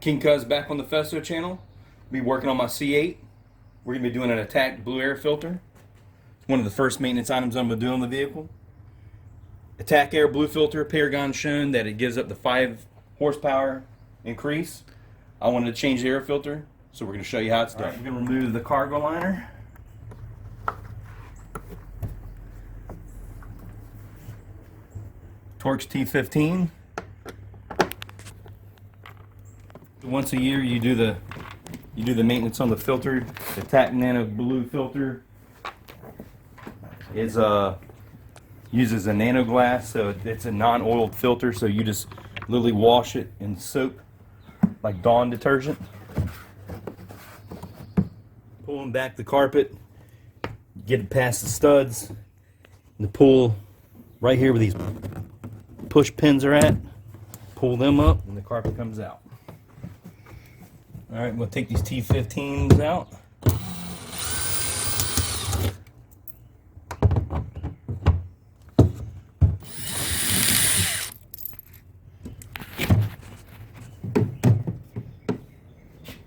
King Cuz back on the Festo channel. Be working on my C8. We're going to be doing an attack blue air filter. It's one of the first maintenance items I'm going to do on the vehicle. Attack air blue filter, Paragon shown that it gives up the 5 horsepower increase. I wanted to change the air filter, so we're going to show you how it's done. Right, we're going to remove the cargo liner. Torx T15. Once a year you do the maintenance on the filter. The Attack Nano Blue filter is uses a nano glass, so it's a non-oiled filter, so you just literally wash it in soap like Dawn detergent. Pulling back the carpet, get it past the studs, and the pull right here where these push pins are at, pull them up and the carpet comes out. Alright, we'll take these T15s out.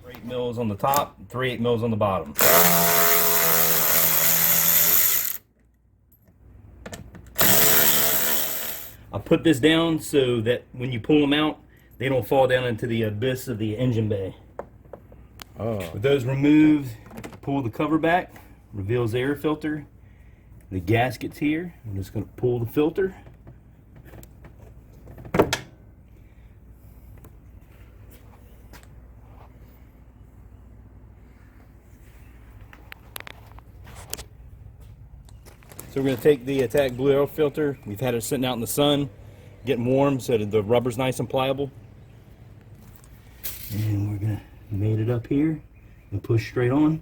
Eight mils on the top, 3/8 mils on the bottom. I put this down so that when you pull them out, they don't fall down into the abyss of the engine bay. Oh. With those removed, pull the cover back, reveals the air filter. The gasket's here. I'm just going to pull the filter. So we're going to take the Attack Blue Air filter. We've had it sitting out in the sun, getting warm so that the rubber's nice and pliable. And we're going to mate it up here and push straight on.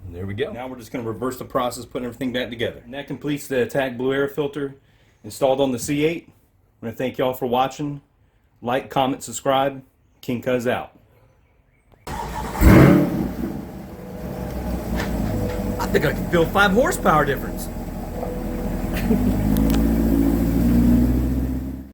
And there we go. Now we're just going to reverse the process, putting everything back together. And that completes the Attack Blue Air filter installed on the C8. I want to thank y'all for watching. Like, comment, subscribe. King Cuz out. I think I can feel 5 horsepower difference.